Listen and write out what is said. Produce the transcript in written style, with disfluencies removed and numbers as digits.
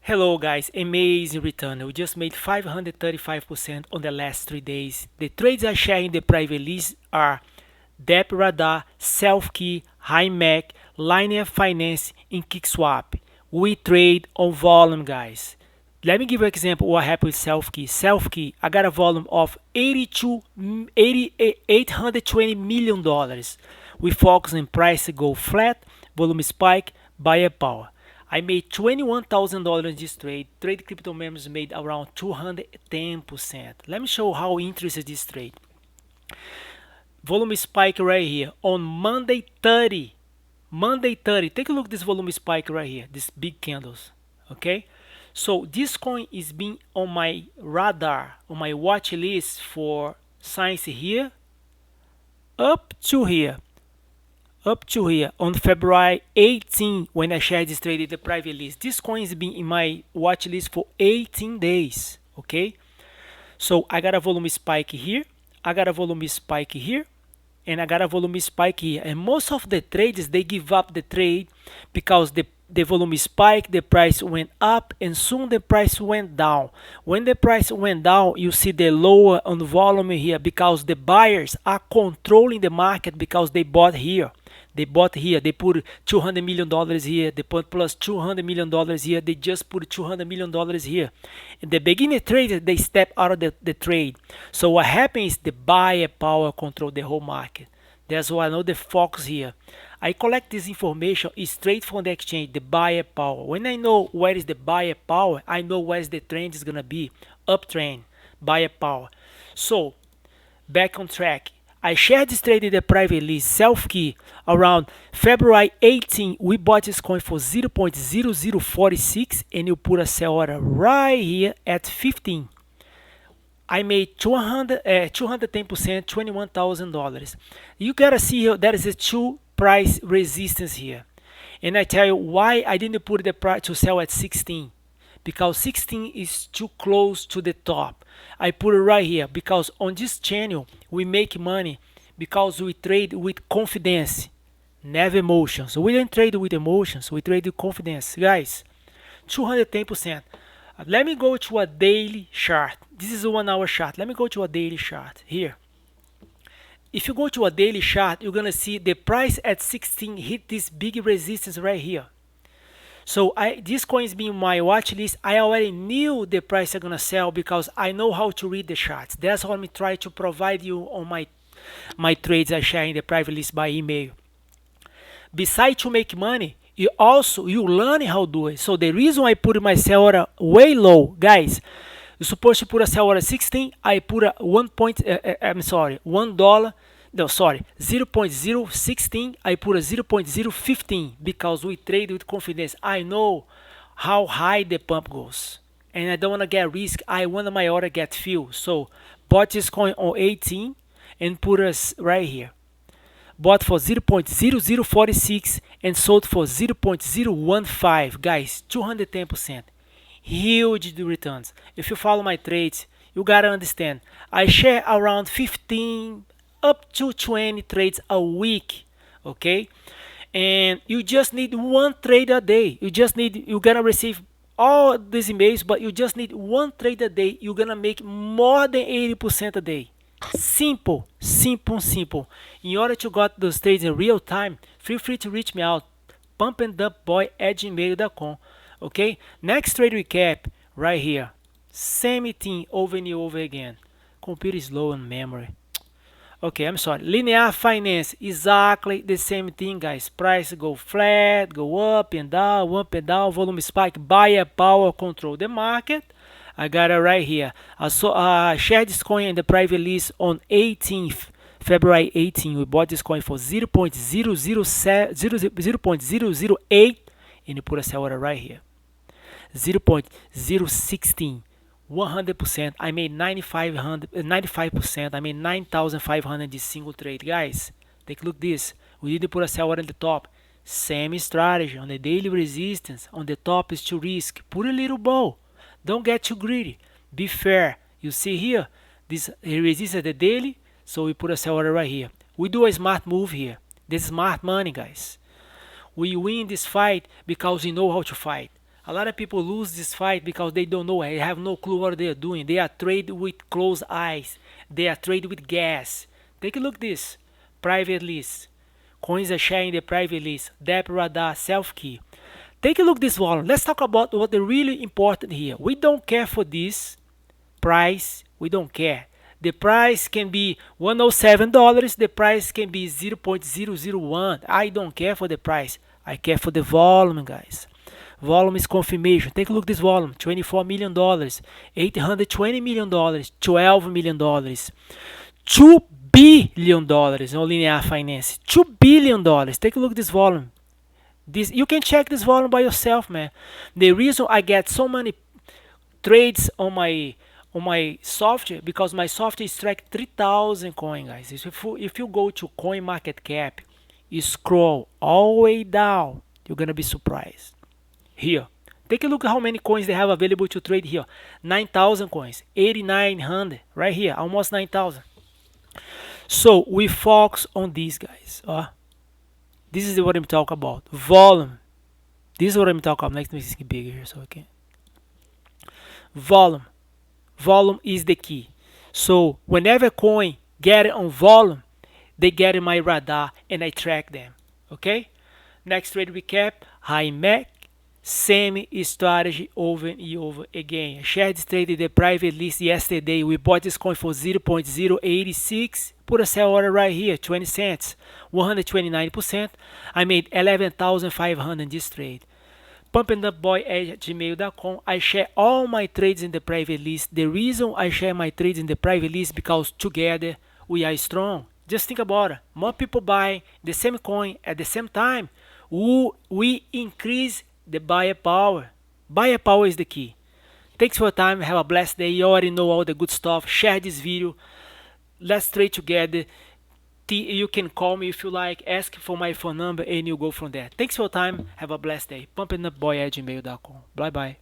Hello guys, amazing return. We just made 535% on the last 3 days. The trades I share in the private list are DappRadar, SelfKey, HIMAYC, Linear Finance, and QuickSwap. We trade on volume, guys. Let me give you an example what happened with SelfKey. SelfKey, I got a volume of 820 million dollars. We focus on price go flat, volume spike, buyer power. I made $21,000 in this trade. Trade crypto members made around 210%. Let me show how interesting this trade. Volume spike right here on Monday 30. Monday 30. Take a look at this volume spike right here. These big candles. Okay. So this coin is being on my radar, on my watch list for signs here up to here. On February 18 when I shared this trade in the private list. This coin has been in my watch list for 18 days. Okay, so I got a volume spike here, I got a volume spike here, and I got a volume spike here. And most of the traders, they give up the trade because the volume spike, the price went up, and soon the price went down. When the price went down, you see the lower on the volume here because the buyers are controlling the market because they bought here. They bought here, they put $200 million here, they put plus $200 million here, they just put $200 million here. In the beginning traders, they step out of the trade. So what happens is the buyer power control the whole market. That's why I know the focus here. I collect this information straight from the exchange, the buyer power. When I know where is the buyer power, I know where is the trend is gonna be. Uptrend, buyer power. So back on track. I shared this trade in the private list, SelfKey, around February 18. We bought this coin for 0.0046 and you put a sell order right here at 15. I made 210%, $21,000. You gotta see here, there is a 2 price resistance here. And I tell you why I didn't put the price to sell at 16. Because 16 is too close to the top. I put it right here because on this channel we make money because we trade with confidence, never emotions. So we don't trade with emotions, we trade with confidence. Guys, 210%. Let me go to a daily chart. This is a 1 hour chart. Let me go to a daily chart here. If you go to a daily chart, you're gonna see the price at 16 hit this big resistance right here. So this coin is being my watch list. I already knew the price I'm gonna sell because I know how to read the charts. That's what I'm trying to provide you on my trades I share in the private list by email. Besides to make money, you learn how to do it. So the reason I put my sell order way low, guys, you're supposed to put a sell order 16. I put a $1. No, sorry, 0.016. I put a 0.015 because we trade with confidence. I know how high the pump goes and I don't want to get risk. I want my order get filled. So bought this coin on 18 and put us right here. Bought for 0.0046 and sold for 0.015. Guys, 210%. Huge returns. If you follow my trades, you gotta understand. I share around 15 up to 20 trades a week, okay? And you just need 1 trade a day. You're gonna receive all these emails, but you just need 1 trade a day. You're gonna make more than 80% a day. Simple. In order to get those trades in real time, feel free to reach me out, pumpdumpboy@gmail.com. Okay, next trade recap right here. Same thing over and over again. Computer is low on memory. Okay, I'm sorry. Linear finance, exactly the same thing, guys. Price go flat, go up and down, volume spike, buyer power control the market. I got it right here. I shared this coin in the private list on 18th, February 18. We bought this coin for 0.008 and you put a sell order right here. 0.016. 100%. I made 95%. I made 9,500 this single trade. Guys, take a look this. We didn't put a sell order on the top. Same strategy on the daily resistance. On the top is to risk. Put a little bow. Don't get too greedy. Be fair. You see here, this resistance at the daily. So we put a sell order right here. We do a smart move here. This is smart money, guys. We win this fight because we know how to fight. A lot of people lose this fight because they don't know, they have no clue what they're doing. They are trading with closed eyes. They are trading with gas. Take a look at this. Private list. Coins are sharing the private list. DappRadar, SelfKey. Take a look at this volume. Let's talk about what is really important here. We don't care for this price. We don't care. The price can be $107. The price can be 0.001. I don't care for the price. I care for the volume, guys. Volume is confirmation. Take a look at this volume. $24 million, $820 million, $12 million, $2 billion on linear finance. $2 billion. Take a look at this volume. This, you can check this volume by yourself, man. The reason I get so many trades on my software, because my software is track 3,000 coin, guys. If you go to coin market cap, you scroll all the way down, you're gonna be surprised. Here, take a look at how many coins they have available to trade here. 9,000 coins, 8,900 right here, almost 9,000. So we focus on these guys. This is what I'm talking about. Volume. This is what I'm talking about. Let me make it bigger here so I can. Volume. Volume is the key. So whenever coin get it on volume, they get in my radar and I track them. Okay? Next trade recap. HIMAYC. Same strategy over and over again. I shared this trade in the private list yesterday. We bought this coin for 0.086. Put a sell order right here, 20 cents, 129%. I made 11,500 in this trade. pumpdumpboy@gmail.com. I share all my trades in the private list. The reason I share my trades in the private list because together we are strong. Just think about it. More people buy the same coin at the same time. We increase the buyer power. Buyer power is the key. Thanks for your time. Have a blessed day. You already know all the good stuff. Share this video. Let's trade together. You can call me if you like. Ask for my phone number and you go from there. Thanks for your time. Have a blessed day. pumpdumpboy@gmail.com. Bye bye.